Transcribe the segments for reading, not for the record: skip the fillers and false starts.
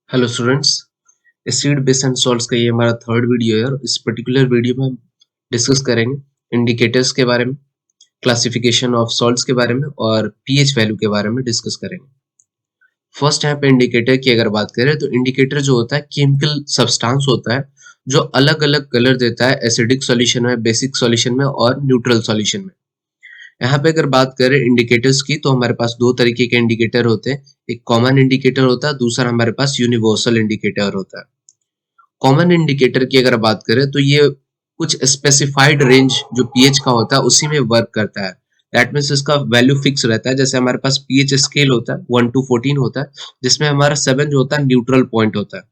Hello students, acid base and salts का ये हमारा थर्ड वीडियो है और इस पर्टिकुलर वीडियो में हम डिस्कस करेंगे इंडिकेटर्स के बारे में, क्लासिफिकेशन ऑफ सॉल्ट्स के बारे में और पीएच वैल्यू के बारे में डिस्कस करेंगे। फर्स्ट यहाँ पे इंडिकेटर की अगर बात करें तो इंडिकेटर जो होता है केमिकल सब्सटेंस होता है जो अलग अलग कलर देता है एसिडिक सॉल्यूशन में, बेसिक सॉल्यूशन में और न्यूट्रल सॉल्यूशन में। यहाँ पे अगर बात करें इंडिकेटर्स की तो हमारे पास दो तरीके के इंडिकेटर होते हैं। एक कॉमन इंडिकेटर होता है, दूसरा हमारे पास यूनिवर्सल इंडिकेटर होता है। कॉमन इंडिकेटर की अगर बात करें तो ये कुछ स्पेसिफाइड रेंज जो पीएच का होता है उसी में वर्क करता है। दैट मीन्स इसका वैल्यू फिक्स रहता है। जैसे हमारे पास पीएच स्केल होता है 1 to 14 होता है, जिसमें हमारा 7 जो होता है न्यूट्रल पॉइंट होता है।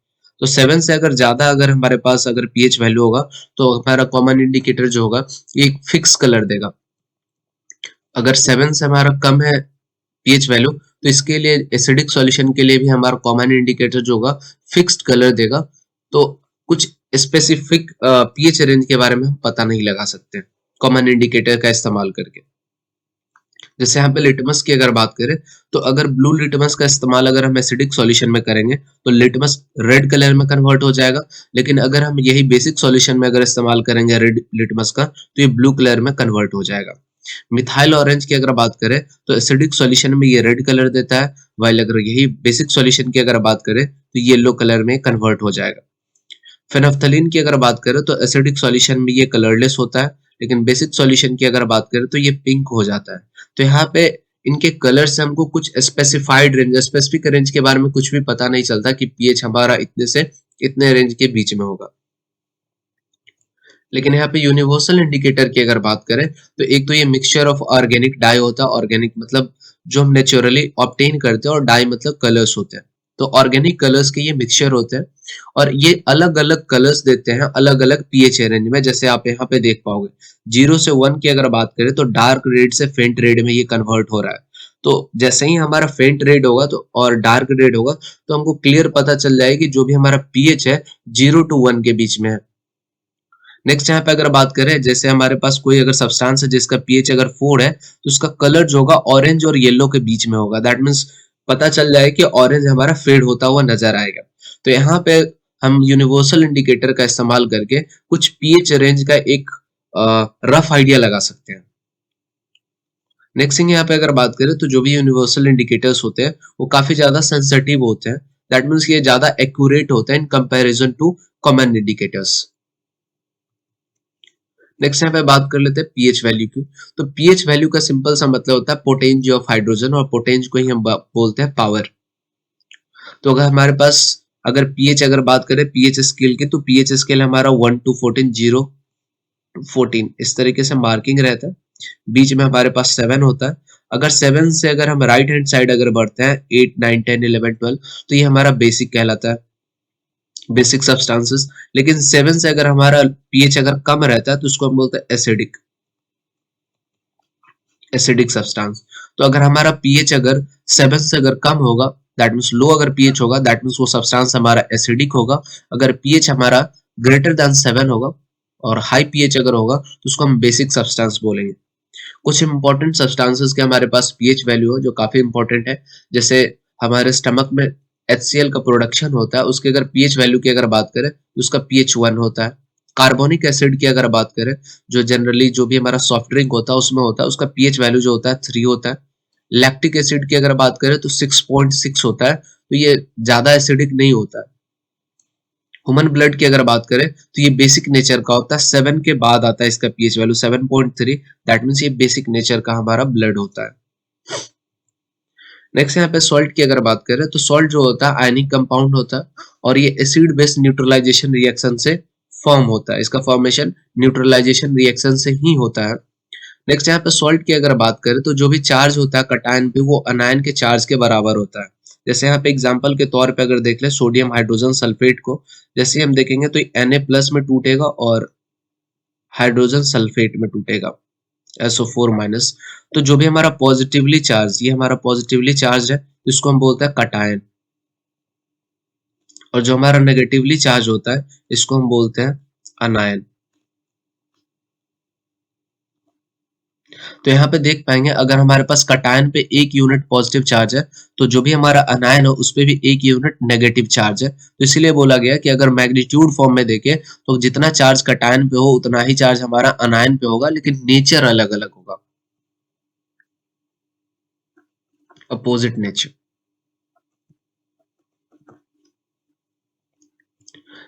तो 7 से अगर ज्यादा अगर हमारे पास अगर पीएच वैल्यू होगा तो हमारा कॉमन इंडिकेटर जो होगा ये एक फिक्स कलर देगा। अगर 7 से हमारा कम है पीएच वैल्यू तो इसके लिए एसिडिक सॉल्यूशन के लिए भी हमारा कॉमन इंडिकेटर जो होगा फिक्स्ड कलर देगा। तो कुछ स्पेसिफिक पीएच रेंज के बारे में हम पता नहीं लगा सकते कॉमन इंडिकेटर का इस्तेमाल करके। जैसे यहाँ पे लिटमस की अगर बात करें तो अगर ब्लू लिटमस का इस्तेमाल अगर हम एसिडिक सॉल्यूशन में करेंगे तो लिटमस रेड कलर में कन्वर्ट हो जाएगा, लेकिन अगर हम यही बेसिक सॉल्यूशन में अगर इस्तेमाल करेंगे रेड लिटमस का तो ये ब्लू कलर में कन्वर्ट हो जाएगा। मिथाइल ऑरेंज की अगर बात करें तो एसिडिक सॉल्यूशन में ये रेड कलर देता है, वाइल अगर यही बेसिक सॉल्यूशन की अगर बात करें तो येलो कलर में कन्वर्ट हो जाएगा। फेनोफ्थलीन की अगर बात करें तो एसिडिक सॉल्यूशन में ये कलरलेस होता है, लेकिन बेसिक सॉल्यूशन की अगर बात करें तो ये पिंक हो जाता है। तो यहाँ पे इनके कलर से हमको कुछ स्पेसिफाइड रेंज, स्पेसिफिक रेंज के बारे में कुछ भी पता नहीं चलता कि पीएच हमारा इतने से इतने रेंज के बीच में होगा। लेकिन यहाँ पे यूनिवर्सल इंडिकेटर की अगर बात करें तो एक तो ये मिक्सचर ऑफ ऑर्गेनिक डाई होता है। ऑर्गेनिक मतलब जो हम नेचुरली ऑब्टेन करते हैं और डाई मतलब कलर्स होते हैं। तो ऑर्गेनिक कलर्स के ये मिक्सचर होते हैं और ये अलग अलग कलर्स देते हैं अलग अलग पीएच रेंज में। जैसे आप यहाँ पे देख पाओगे 0 से 1 की अगर बात करें तो डार्क रेड से फेंट रेड में ये कन्वर्ट हो रहा है। तो जैसे ही हमारा फेंट रेड होगा तो और डार्क रेड होगा तो हमको क्लियर पता चल जाएगा कि जो भी हमारा पीएच है 0 to 1 के बीच में है। नेक्स्ट यहाँ पे अगर बात करें, जैसे हमारे पास कोई अगर सब्सटेंस है जिसका पीएच अगर 4 है तो उसका कलर जो होगा ऑरेंज और येलो के बीच में होगा। दैट मीन्स पता चल जाए कि ऑरेंज हमारा फेड होता हुआ नजर आएगा। तो यहाँ पे हम यूनिवर्सल इंडिकेटर का इस्तेमाल करके कुछ पीएच रेंज का एक रफ आइडिया लगा सकते हैं। नेक्स्ट थिंग यहाँ पे अगर बात करें तो जो भी यूनिवर्सल इंडिकेटर्स होते हैं वो काफी ज्यादा सेंसिटिव होते हैं। दैट मीन्स ये ज्यादा एक्यूरेट होते हैं in comparison to common indicators. Next यहाँ पे बात कर लेते हैं पीएच वैल्यू की। तो पीएच वैल्यू का सिंपल सा मतलब होता है पोटेंजी ऑफ हाइड्रोजन, और पोटेंज को ही हम बोलते हैं पावर। तो अगर हमारे पास अगर पीएच अगर बात करें पीएच स्केल की तो पीएच स्केल हमारा 1 to 14, 0 14 इस तरीके से मार्किंग रहता है। बीच में हमारे पास 7 होता है। अगर 7 से अगर हम राइट हैंड साइड अगर बढ़ते हैं 8, 9, 10, 11, 12 तो ये हमारा बेसिक कहलाता है, बेसिक सब्सटेंसेस। लेकिन 7 से अगर हमारा पीएच अगर कम रहता है तो उसको हम बोलते हैं एसिडिक, एसिडिक सब्सटेंस। तो अगर हमारा पीएच अगर 7 से अगर कम होगा दैट मीन्स लो अगर पीएच होगा दैट मीन्स वो सब्सटेंस हमारा एसिडिक होगा। अगर पीएच हमारा ग्रेटर देन 7 होगा और हाई पीएच अगर होगा तो उसको हम बेसिक सब्सटेंस बोलेंगे। कुछ इंपॉर्टेंट सब्सटेंसेस के हमारे पास पीएच वैल्यू है जो काफी इंपॉर्टेंट है। जैसे हमारे स्टमक में HCl का प्रोडक्शन होता है, उसके अगर पीएच वैल्यू की अगर बात करें तो उसका पीएच 1 होता है। कार्बोनिक एसिड की अगर बात करें जो जनरली जो भी हमारा सॉफ्ट ड्रिंक होता है उसमें होता है उसका पीएच वैल्यू जो होता है 3 होता है। लैक्टिक एसिड की अगर बात करें तो 6.6 होता है, तो ये ज्यादा एसिडिक नहीं होता है। ह्यूमन ब्लड की अगर बात करें तो ये बेसिक नेचर का होता है, 7 के बाद आता है इसका पीएच वैल्यू 7.3। दैट मीन्स ये बेसिक नेचर का हमारा ब्लड होता है। नेक्स्ट यहाँ पे सॉल्ट की अगर बात करें तो सॉल्ट जो होता है आयनिक कंपाउंड होता है और ये एसिड बेस न्यूट्रलाइजेशन रिएक्शन से फॉर्म होता है। इसका फॉर्मेशन न्यूट्रलाइजेशन रिएक्शन से ही होता है। नेक्स्ट यहाँ पे सॉल्ट की अगर बात करें तो जो भी चार्ज होता है कटायन पे वो अनायन के चार्ज के बराबर होता है। जैसे यहाँ पे एग्जांपल के तौर पे अगर देख ले सोडियम हाइड्रोजन सल्फेट को, जैसे हम देखेंगे तो Na+ में टूटेगा और हाइड्रोजन सल्फेट में टूटेगा SO4-। तो जो भी हमारा पॉजिटिवली चार्ज, ये हमारा पॉजिटिवली चार्ज है, इसको हम बोलते हैं कटायन, और जो हमारा नेगेटिवली चार्ज होता है इसको हम बोलते हैं अनायन। तो यहाँ पे देख पाएंगे अगर हमारे पास कटायन पे 1 यूनिट पॉजिटिव चार्ज है तो जो भी हमारा अनायन है उस पे भी 1 यूनिट नेगेटिव चार्ज है। तो इसीलिए बोला गया कि अगर मैग्नीट्यूड फॉर्म में देखें तो जितना चार्ज कटायन पे हो उतना ही चार्ज हमारा अनायन पे होगा, लेकिन नेचर अलग अलग होगा, अपोजिट नेचर।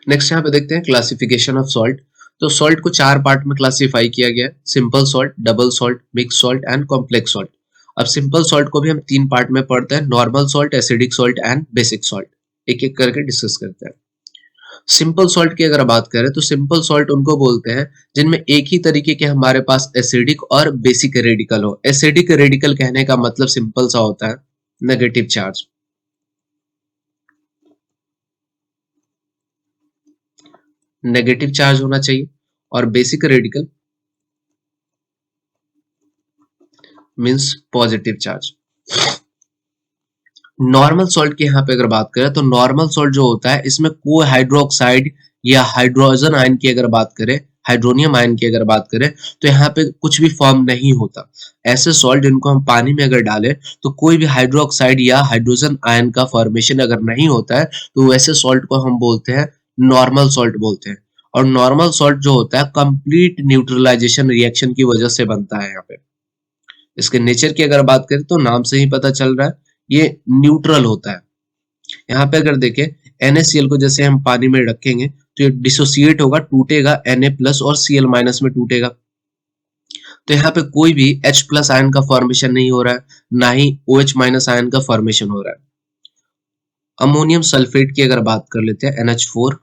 नेक्स्ट यहाँ पे देखते हैं क्लासिफिकेशन ऑफ सॉल्ट। तो सॉल्ट को 4 पार्ट में क्लासिफाई किया गया है, simple salt, double salt, mix salt and complex salt. अब सिंपल सॉल्ट को भी हम 3 पार्ट में पढ़ते हैं, normal salt, acidic salt and basic salt. एक एक करके डिस्कस करते हैं। सिंपल सॉल्ट की अगर बात करें तो सिंपल सॉल्ट उनको बोलते हैं जिनमें एक ही तरीके के हमारे पास एसिडिक और बेसिक रेडिकल हो। एसिडिक रेडिकल कहने का मतलब सिंपल सा होता है नेगेटिव चार्ज, नेगेटिव चार्ज होना चाहिए, और basic radical means positive charge. Normal salt की यहाँ पे अगर बात करें तो नॉर्मल सॉल्ट जो होता है इसमें कोई हाइड्रोक्साइड या हाइड्रोजन आयन की अगर बात करें, हाइड्रोनियम आयन की अगर बात करें तो यहाँ पे कुछ भी फॉर्म नहीं होता। ऐसे सॉल्ट जिनको हम पानी में अगर डालें तो कोई भी हाइड्रोक्साइड या हाइड्रोजन आयन का फॉर्मेशन अगर नहीं होता है तो वैसे सॉल्ट को हम बोलते हैं नॉर्मल सॉल्ट बोलते हैं। और नॉर्मल सॉल्ट जो होता है कंप्लीट न्यूट्रलाइजेशन रिएक्शन की वजह से बनता है। यहाँ पे इसके नेचर की अगर बात करें तो नाम से ही पता चल रहा है ये न्यूट्रल होता है। यहाँ पे अगर देखें NaCl को जैसे हम पानी में रखेंगे तो ये डिसोसिएट होगा, टूटेगा, Na प्लस और Cl माइनस में टूटेगा। तो यहाँ पे कोई भी H प्लस आयन का फॉर्मेशन नहीं हो रहा है, ना ही OH माइनस आयन का फॉर्मेशन हो रहा है। अमोनियम सल्फेट की अगर बात कर लेते हैं NH4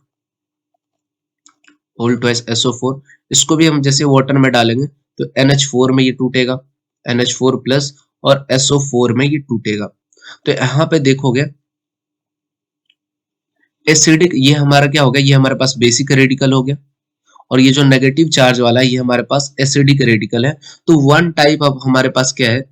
होल ट्वाइस SO4, इसको भी हम जैसे वाटर में डालेंगे तो NH4 में ये टूटेगा, NH4 प्लस और SO4 में ये टूटेगा। तो यहाँ पे देखोगे एसिडिक ये हमारा क्या हो गया, ये हमारे पास बेसिक रेडिकल हो गया, और ये जो नेगेटिव चार्ज वाला है ये हमारे पास एसिडिक रेडिकल है। तो वन टाइप ऑफ हमारे पास क्या है,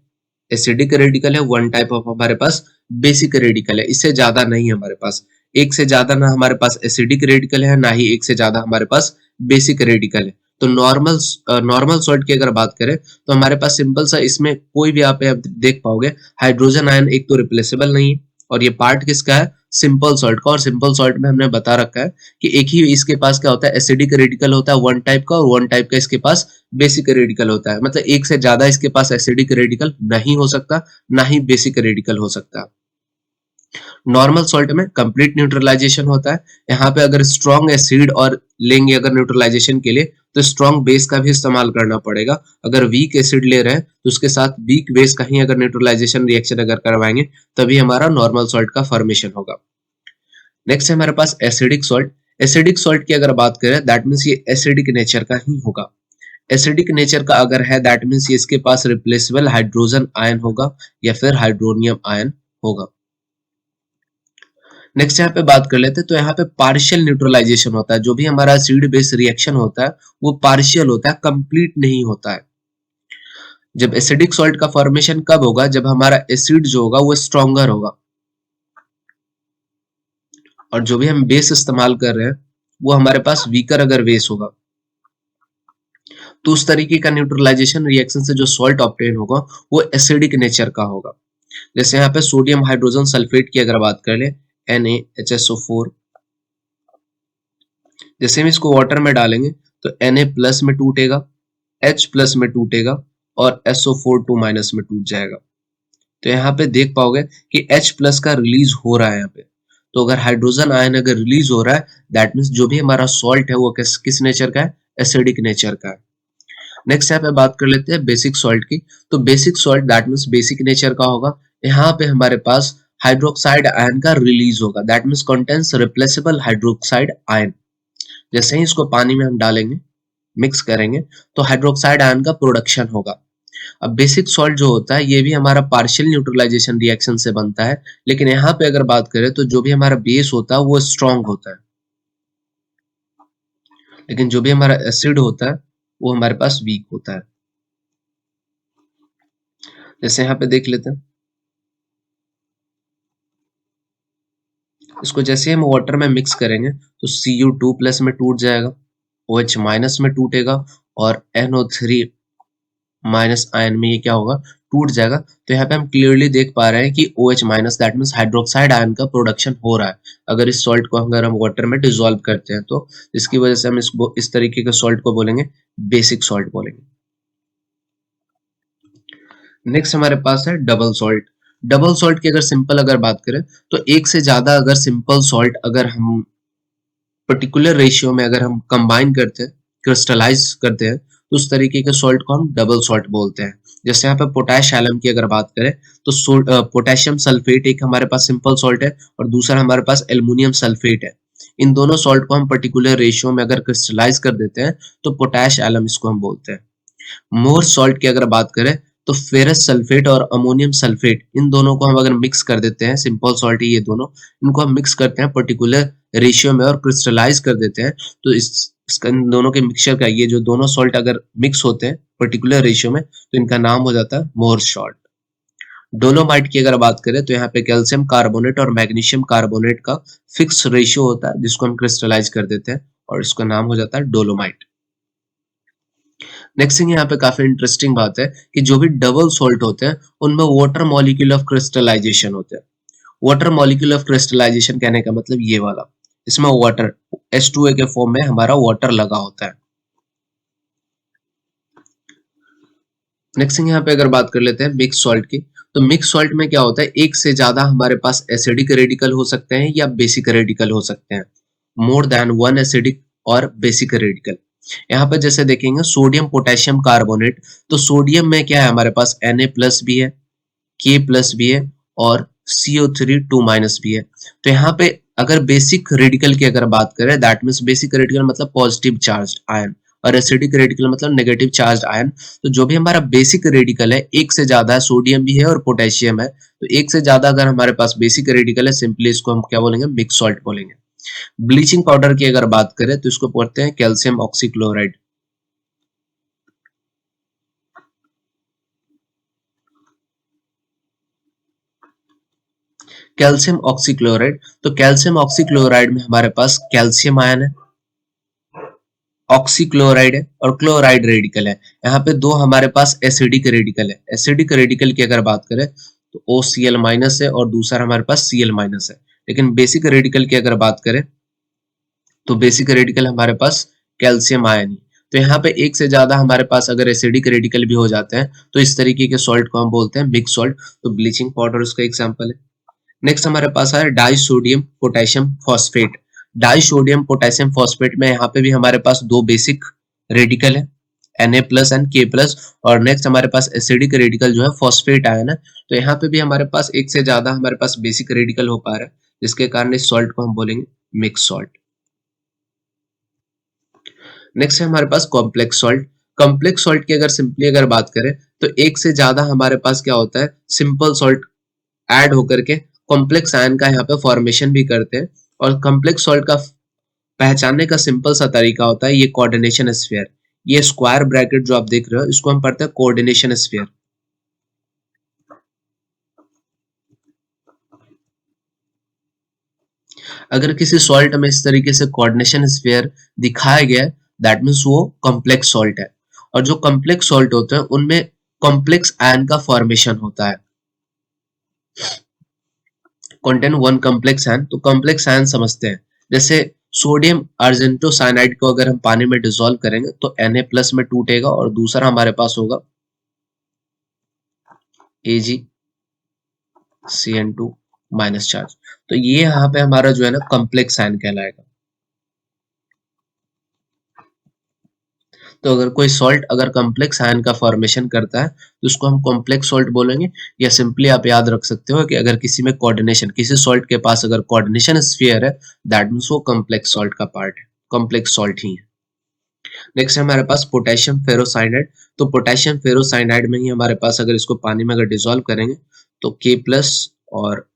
एसिडिक रेडिकल है, वन टाइप ऑफ हमारे पास बेसिक रेडिकल है, इससे ज्यादा नहीं है हमारे पास। एक से ज्यादा ना हमारे पास एसिडिक रेडिकल है, ना ही एक से ज्यादा हमारे पास बेसिक रेडिकल है। तो नॉर्मल सॉल्ट की अगर बात करें तो हमारे पास सिंपल सा इसमें कोई भी आप देख पाओगे हाइड्रोजन आयन एक तो रिप्लेसेबल नहीं है, और ये पार्ट किसका है, सिंपल सॉल्ट का। और सिंपल सॉल्ट में हमने बता रखा है कि एक ही इसके पास क्या होता है, एसिडिक रेडिकल होता है वन टाइप का, और वन टाइप का इसके पास बेसिक रेडिकल होता है। मतलब एक से ज्यादा इसके पास एसिडिक रेडिकल नहीं हो सकता, ना ही बेसिक रेडिकल हो सकता। नॉर्मल सॉल्ट में कंप्लीट न्यूट्रलाइजेशन होता है। यहाँ पे अगर स्ट्रॉन्ग एसिड और लेंगे अगर न्यूट्रलाइजेशन के लिए तो स्ट्रॉन्ग बेस का भी इस्तेमाल करना पड़ेगा। अगर वीक एसिड ले रहे हैं तो उसके साथ वीक बेस का ही अगर न्यूट्रलाइजेशन रिएक्शन अगर करवाएंगे तभी हमारा नॉर्मल सॉल्ट का फॉर्मेशन होगा। नेक्स्ट है हमारे पास एसिडिक सॉल्ट। एसिडिक सॉल्ट की अगर बात करें दैट मीन्स ये एसिडिक नेचर का ही होगा। एसिडिक नेचर का अगर है दैट मीन्स ये इसके पास रिप्लेसेबल हाइड्रोजन आयन होगा या फिर हाइड्रोनियम आयन होगा। नेक्स्ट यहाँ पे बात कर लेते हैं तो यहाँ पे पार्शियल न्यूट्रलाइजेशन होता है। जो भी हमारा एसिड बेस रिएक्शन होता है वो पार्शियल होता है, कंप्लीट नहीं होता है। जब एसिडिक सॉल्ट का फॉर्मेशन कब होगा, जब हमारा एसिड जो होगा वो स्ट्रॉन्गर होगा, और जो भी हम बेस इस्तेमाल कर रहे हैं वो हमारे पास वीकर अगर बेस होगा तो उस तरीके का न्यूट्रलाइजेशन रिएक्शन से जो सॉल्ट ऑब्टेन होगा वो एसिडिक नेचर का होगा। जैसे यहाँ पे सोडियम हाइड्रोजन सल्फेट की अगर बात कर ले NaHSO4, जैसे हम इसको वाटर में डालेंगे तो Na प्लस में टूटेगा, H प्लस में टूटेगा और SO4 2 माइनस में टूट जाएगा। तो यहाँ पे देख पाओगे कि H प्लस का रिलीज हो रहा है यहाँ पे। तो अगर हाइड्रोजन आयन अगर रिलीज हो रहा है दैट मीन्स जो भी हमारा सॉल्ट है वो किस नेचर का है, एसिडिक नेचर का है। नेक्स्ट यहाँ पे बात कर लेते हैं बेसिक सॉल्ट की। तो basic salt that means basic nature का होगा। यहाँ पे हमारे पास हाइड्रोक्साइड आयन का रिलीज होगा, that means contains replaceable hydroxide ion. जैसे ही इसको पानी में हम डालेंगे, मिक्स करेंगे तो हाइड्रोक्साइड आयन का प्रोडक्शन होगा। अब बेसिक सॉल्ट जो होता है ये भी हमारा पार्शियल न्यूट्रलाइजेशन रिएक्शन से बनता है, लेकिन यहाँ पे अगर बात करें तो जो भी हमारा बेस होता है वो स्ट्रॉन्ग होता है, लेकिन जो भी हमारा एसिड होता है वो हमारे पास वीक होता है। जैसे यहाँ पे देख लेते हैं, इसको जैसे हम वाटर में मिक्स करेंगे तो Cu2 प्लस में टूट जाएगा, OH माइनस में टूटेगा और NO3 माइनस आयन में ये क्या होगा, टूट जाएगा। तो यहाँ पे हम क्लियरली देख पा रहे हैं कि OH minus that means hydroxide ion का प्रोडक्शन हो रहा है अगर इस सॉल्ट को अगर हम वाटर में डिसॉल्व करते हैं, तो इसकी वजह से हम इस तरीके के सॉल्ट को बोलेंगे बेसिक सॉल्ट बोलेंगे। नेक्स्ट हमारे पास है डबल सॉल्ट। डबल सॉल्ट की अगर सिंपल अगर बात करें तो एक से ज्यादा अगर सिंपल सॉल्ट अगर हम पर्टिकुलर रेशियो में अगर हम कंबाइन करते हैं, क्रिस्टलाइज करते हैं, तो उस तरीके के सॉल्ट को हम डबल सॉल्ट बोलते हैं। जैसे यहाँ पे पोटैश एलम की अगर बात करें तो पोटेशियम सल्फेट एक हमारे पास सिंपल सॉल्ट है और दूसरा हमारे पास एल्युमिनियम सल्फेट है। इन दोनों सॉल्ट को हम पर्टिकुलर रेशियो में अगर क्रिस्टलाइज कर देते हैं तो पोटैश एलम इसको हम बोलते हैं। मोर सॉल्ट की अगर बात करें तो फेरस सल्फेट और अमोनियम सल्फेट इन दोनों को हम अगर मिक्स कर देते हैं, सिंपल सॉल्ट ये दोनों, इनको हम मिक्स करते हैं पर्टिकुलर रेशियो में और क्रिस्टलाइज कर देते हैं, तो इसका इन दोनों के मिक्सचर का ये जो दोनों सॉल्ट अगर मिक्स होते हैं पर्टिकुलर रेशियो में तो इनका नाम हो जाता है मोर सॉल्ट। डोलोमाइट की अगर बात करें तो यहाँ पे कैल्शियम कार्बोनेट और मैग्नीशियम कार्बोनेट का फिक्स रेशियो होता है जिसको हम क्रिस्टलाइज कर देते हैं और इसका नाम हो जाता है डोलोमाइट। नेक्स्ट थिंग यहाँ पे काफी इंटरेस्टिंग बात है कि जो भी डबल सॉल्ट होते हैं उनमें वाटर मॉलिक्यूल ऑफ क्रिस्टलाइजेशन होते हैं। वाटर मॉलिक्यूल ऑफ क्रिस्टलाइजेशन कहने का मतलब ये वाला, इसमें वाटर H2A के फॉर्म में हमारा वाटर लगा होता है। नेक्स्ट थिंग यहाँ पे अगर बात कर लेते हैं मिक्स सॉल्ट की, तो मिक्स सॉल्ट में क्या होता है, एक से ज्यादा हमारे पास एसिडिक रेडिकल हो सकते हैं या बेसिक रेडिकल हो सकते हैं, मोर देन वन एसिडिक और बेसिक रेडिकल। यहाँ पे जैसे देखेंगे सोडियम पोटेशियम कार्बोनेट, तो सोडियम में क्या है हमारे पास Na+ भी है, K+ भी है और CO3 2- भी है। तो यहाँ पे अगर बेसिक रेडिकल की अगर बात करें दैट मीन्स बेसिक रेडिकल मतलब पॉजिटिव चार्ज आयन और एसिडिक रेडिकल मतलब नेगेटिव चार्ज आयन। तो जो भी हमारा बेसिक रेडिकल है एक से ज्यादा है, सोडियम भी है और पोटेशियम है, तो एक से ज्यादा अगर हमारे पास बेसिक रेडिकल है सिंपली इसको हम क्या बोलेंगे, मिक्स सॉल्ट बोलेंगे। ब्लीचिंग पाउडर की अगर बात करें तो इसको पढ़ते हैं कैल्शियम ऑक्सीक्लोराइड। कैल्शियम ऑक्सीक्लोराइड, तो कैल्शियम ऑक्सीक्लोराइड में हमारे पास कैल्शियम आयन है, ऑक्सीक्लोराइड है और क्लोराइड रेडिकल है। यहाँ पे दो हमारे पास एसिडिक रेडिकल है। एसिडिक रेडिकल की अगर बात करें तो OCl- है और दूसरा हमारे पास Cl- है। लेकिन बेसिक रेडिकल की अगर बात करें तो बेसिक रेडिकल हमारे पास कैल्शियम आयन ही। तो यहाँ पे एक से ज्यादा हमारे पास अगर एसिडिक रेडिकल भी हो जाते हैं तो इस तरीके के सॉल्ट को हम बोलते हैं मिक्स सॉल्ट। तो ब्लीचिंग पाउडर उसका एग्जाम्पल है। नेक्स्ट हमारे पास है die sodium potassium phosphate. Die sodium potassium phosphate में यहाँ पे भी हमारे पास दो बेसिक रेडिकल है, Na+ एंड K+, और नेक्स्ट हमारे पास एसिडिक रेडिकल जो है फॉस्फेट आयन है। तो यहाँ पे भी हमारे पास एक से ज्यादा हमारे पास बेसिक रेडिकल हो पा रहा है जिसके कारण इस सॉल्ट को हम बोलेंगे मिक्स सॉल्ट। नेक्स्ट है हमारे पास कॉम्प्लेक्स सॉल्ट। कॉम्प्लेक्स सॉल्ट की अगर सिंपली अगर बात करें तो एक से ज्यादा हमारे पास क्या होता है, सिंपल सॉल्ट ऐड होकर के कॉम्प्लेक्स आयन का यहाँ पे फॉर्मेशन भी करते हैं। और कॉम्प्लेक्स सॉल्ट का पहचानने का सिंपल सा तरीका होता है ये कोऑर्डिनेशन स्फीयर। ये स्क्वायर ब्रैकेट जो आप देख रहे हो इसको हम पढ़ते हैं कोऑर्डिनेशन स्फीयर। अगर किसी सॉल्ट में इस तरीके से कोऑर्डिनेशन स्फीयर दिखाया गया है दैट मीन्स वो कॉम्प्लेक्स सॉल्ट है। और जो कॉम्प्लेक्स सॉल्ट होते हैं उनमें कॉम्प्लेक्स आयन का फॉर्मेशन होता है। कंटेन वन कॉम्प्लेक्स आयन, तो कॉम्प्लेक्स आयन समझते हैं। जैसे सोडियम अर्जेंटोसाइनाइड को अगर हम पानी में डिसॉल्व करेंगे तो Na+ में टूटेगा और दूसरा हमारे पास होगा AgCN2- चार्ज। तो ये यहाँ पे हमारा जो है ना कॉम्प्लेक्स आयन कहलाएगा। तो अगर कोई सॉल्ट अगर कॉम्प्लेक्स आयन का फॉर्मेशन करता है तो उसको हम कॉम्प्लेक्स सॉल्ट बोलेंगे। या सिंपली आप याद रख सकते हो कि अगर किसी में कोऑर्डिनेशन, किसी सॉल्ट के पास अगर कोऑर्डिनेशन स्फीयर है दैट मींस वो कॉम्प्लेक्स सॉल्ट का पार्ट है, कॉम्प्लेक्स सॉल्ट ही है। नेक्स्ट है हमारे पास पोटेशियम फेरोसाइनाइड। तो पोटेशियम फेरोसाइनाइड में ही हमारे पास अगर इसको पानी में अगर डिसॉल्व करेंगे तो K+ और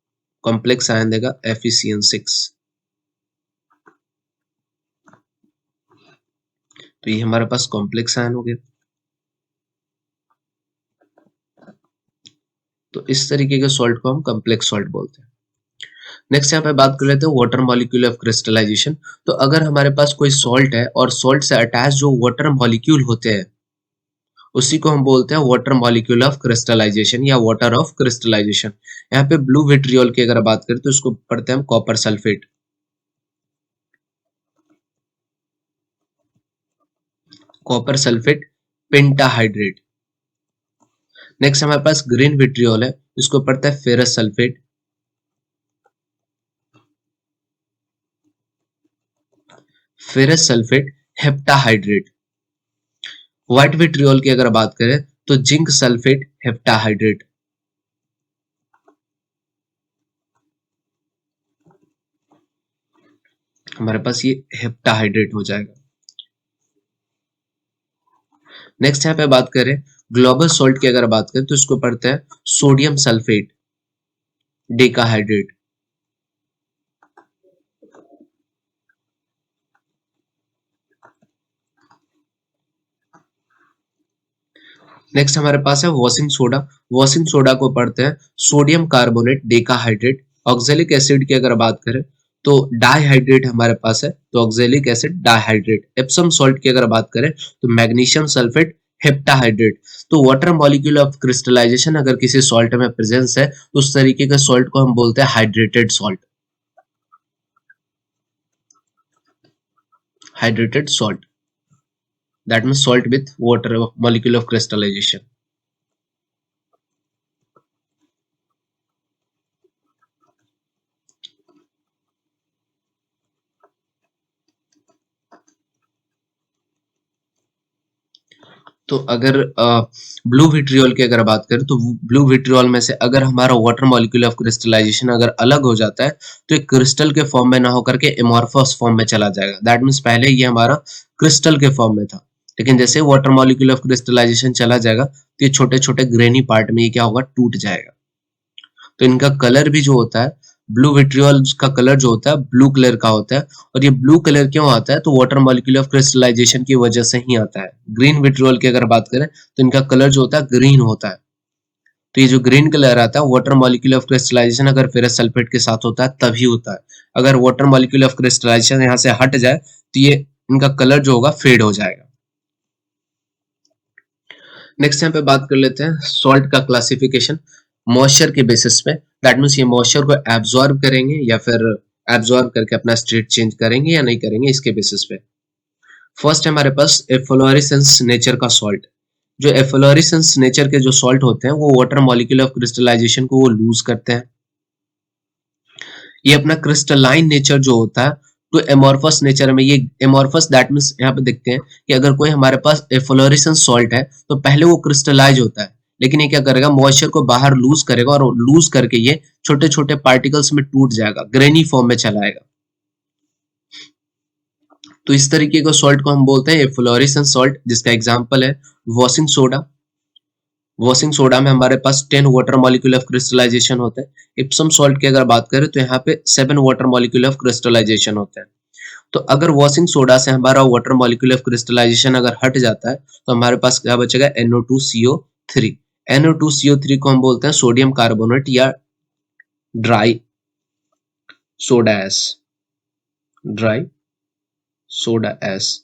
कॉम्प्लेक्स आयन देगा FeCN6। तो ये हमारे पास कॉम्प्लेक्स आयन हो गया। तो इस तरीके के सॉल्ट को हम कॉम्प्लेक्स सॉल्ट बोलते हैं। नेक्स्ट यहाँ पे बात कर लेते हैं वाटर मॉलिक्यूल ऑफ क्रिस्टलाइजेशन। तो अगर हमारे पास कोई सॉल्ट है और सॉल्ट से अटैच जो वाटर मॉलिक्यूल होते हैं उसी को हम बोलते हैं वाटर मॉलिक्यूल ऑफ क्रिस्टलाइजेशन या वाटर ऑफ क्रिस्टलाइजेशन। यहाँ पे ब्लू विट्रियोल की अगर बात करें तो इसको पढ़ते हैं हम copper sulphate. Copper sulphate pentahydrate. Next हमारे पास ग्रीन विट्रियोल है, इसको पढ़ता है ferrous sulphate. Ferrous sulphate heptahydrate. White vitriol की अगर बात करें तो जिंक सल्फेट हेप्टाहाइड्रेट। हमारे पास ये हेप्टाहाइड्रेट हो जाएगा। नेक्स्ट यहाँ पे बात करें ग्लोबल सॉल्ट की अगर बात करें तो इसको पढ़ते हैं सोडियम सल्फेट डेकाहाइड्रेट। नेक्स्ट हमारे पास है वॉशिंग सोडा। वॉशिंग सोडा को पढ़ते हैं sodium carbonate decahydrate. Oxalic acid की अगर बात करें तो डाइहाइड्रेट हमारे पास है, तो oxalic acid dihydrate. Epsom salt की अगर बात करें तो मैग्नीशियम सल्फेट हेप्टाहाइड्रेट। तो वाटर मॉलिक्यूल ऑफ क्रिस्टलाइजेशन अगर किसी सॉल्ट में प्रेजेंस है तो उस तरीके के सॉल्ट को हम बोलते हैं hydrated salt. Hydrated salt that means salt with water molecule of crystallization. तो अगर ब्लू विट्रियोल की अगर बात करें तो ब्लू विट्रियोल में से अगर हमारा वाटर मॉलिक्यूल ऑफ क्रिस्टलाइजेशन अगर अलग हो जाता है तो एक क्रिस्टल के फॉर्म में ना होकर के एमॉर्फस फॉर्म में चला जाएगा। दैट मीन्स पहले ये हमारा क्रिस्टल के फॉर्म में था, लेकिन जैसे वाटर मॉलिक्यूल ऑफ क्रिस्टलाइजेशन चला जाएगा तो ये छोटे छोटे ग्रेनी पार्ट में ये क्या होगा, टूट जाएगा। तो इनका कलर भी जो होता है, ब्लू विट्रियोल का कलर जो होता है ब्लू कलर का होता है। और ये ब्लू कलर क्यों आता है, तो वाटर मॉलिक्यूल ऑफ क्रिस्टलाइजेशन की वजह से ही आता है। ग्रीन विट्रियोल की अगर बात करें तो इनका कलर जो होता है ग्रीन होता है। तो ये जो ग्रीन कलर आता है वाटर मॉलिक्यूल ऑफ क्रिस्टलाइजेशन अगर फेरस सल्फेट के साथ होता है तभी होता है। अगर वाटर मॉलिक्यूल ऑफ क्रिस्टलाइजेशन यहाँ से हट जाए तो ये इनका कलर जो होगा फेड हो जाएगा। नेक्स्ट यहाँ पे बात कर लेते हैं सॉल्ट का क्लासिफिकेशन मॉइस्चर के बेसिस पे। दैट मीन्स ये मॉइस्चर को एब्जॉर्ब करेंगे या फिर एब्जॉर्ब करके अपना स्टेट चेंज करेंगे या नहीं करेंगे, इसके बेसिस पे। फर्स्ट है हमारे पास एफ्लोरेसेंस नेचर का सॉल्ट। जो एफ्लोरेसेंस नेचर के जो सॉल्ट होते हैं वो वाटर मॉलिक्यूल ऑफ क्रिस्टलाइजेशन को वो लूज करते हैं। ये अपना क्रिस्टलाइन नेचर जो होता है तो एमॉर्फस नेचर में ये एमॉर्फस, दैट मीन्स यहाँ पे देखते हैं कि अगर कोई हमारे पास एफ्लोरेसेंस सॉल्ट है तो पहले वो क्रिस्टलाइज होता है, लेकिन ये क्या करेगा, मॉइस्चर को बाहर लूज करेगा और लूज करके ये छोटे छोटे पार्टिकल्स में टूट जाएगा, ग्रेनी फॉर्म में चला आएगा। तो इस तरीके का सॉल्ट को हम बोलते हैं एफ्लोरेसेंस सॉल्ट, जिसका एग्जांपल है वॉशिंग सोडा। वॉशिंग सोडा में हमारे पास 10 वाटर मॉलिक्यूल ऑफ क्रिस्टलाइजेशन होते हैं। इप्सम सॉल्ट की अगर बात करें तो यहाँ पे 7 वाटर मॉलिक्यूल ऑफ क्रिस्टलाइजेशन होते हैं। तो अगर वॉशिंग सोडा से हमारा वाटर मॉलिक्यूल ऑफ क्रिस्टलाइजेशन अगर हट जाता है तो हमारे पास क्या बचेगा, NO2CO3। NO2CO3 को हम बोलते हैं सोडियम कार्बोनेट या dry soda S. Dry soda S.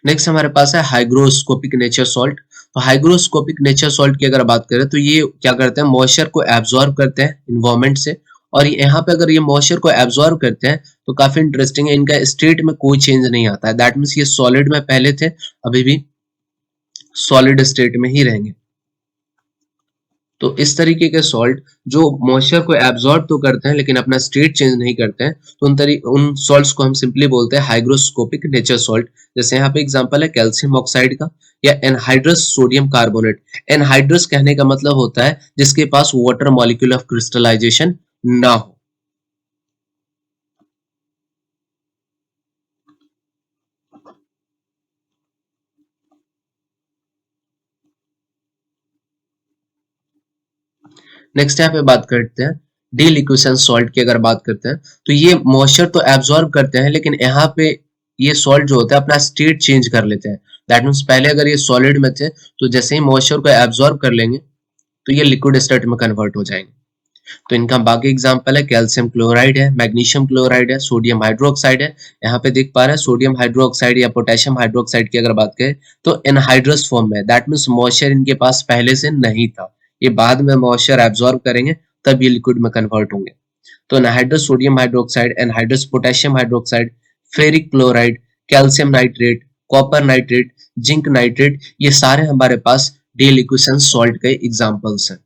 Next हमारे पास है हाइग्रोस्कोपिक नेचर सॉल्ट। तो हाइग्रोस्कोपिक नेचर सॉल्ट की अगर बात करें तो ये क्या करते हैं, मॉइस्चर को एब्जॉर्ब करते हैं इन्वायरमेंट से। और यहाँ पे अगर ये मॉइस्चर को एब्जॉर्ब करते हैं तो काफी इंटरेस्टिंग है, इनका स्टेट में कोई चेंज नहीं आता है। दैट मीन्स ये सॉलिड में पहले थे, अभी भी सॉलिड स्टेट में ही रहेंगे। तो इस तरीके के सॉल्ट जो मॉइस्चर को एब्जॉर्ब तो करते हैं लेकिन अपना स्टेट चेंज नहीं करते हैं, तो उन सॉल्ट्स को हम सिंपली बोलते हैं हाइग्रोस्कोपिक नेचर सॉल्ट। जैसे यहाँ पे एग्जांपल है कैल्शियम ऑक्साइड का या एनहाइड्रस सोडियम कार्बोनेट। एनहाइड्रस कहने का मतलब होता है जिसके पास वाटर मॉलिक्यूल ऑफ क्रिस्टलाइजेशन ना हो। नेक्स्ट यहाँ पे बात करते हैं डीलिक्विशन सॉल्ट की अगर बात करते हैं तो ये मॉइस्चर तो एब्जॉर्ब करते हैं लेकिन यहाँ पे ये सॉल्ट जो होता है अपना स्टेट चेंज कर लेते हैं। दैट मीन्स पहले अगर ये सॉलिड में थे तो जैसे ही मॉइस्चर को एब्जॉर्ब कर लेंगे तो ये लिक्विड स्टेट में कन्वर्ट हो जाएंगे। तो इनका बाकी एग्जांपल है कैल्शियम क्लोराइड है, मैग्नीशियम क्लोराइड है, सोडियम हाइड्रोक्साइड है। यहाँ पे देख पा रहे हैं सोडियम हाइड्रोक्साइड या पोटेशियम हाइड्रोक्साइड की अगर बात करें तो एनहाइड्रस फॉर्म में, दैट मीन्स मॉइस्चर इनके पास पहले से नहीं था, ये बाद में मॉइस्चर एब्जॉर्ब करेंगे तब ये लिक्विड में कन्वर्ट होंगे। तो anhydrous sodium hydroxide, anhydrous potassium hydroxide, ferric chloride, calcium nitrate, copper nitrate, zinc nitrate, ये सारे हमारे पास डेल इक्वेशन सॉल्ट के एग्जांपल्स हैं।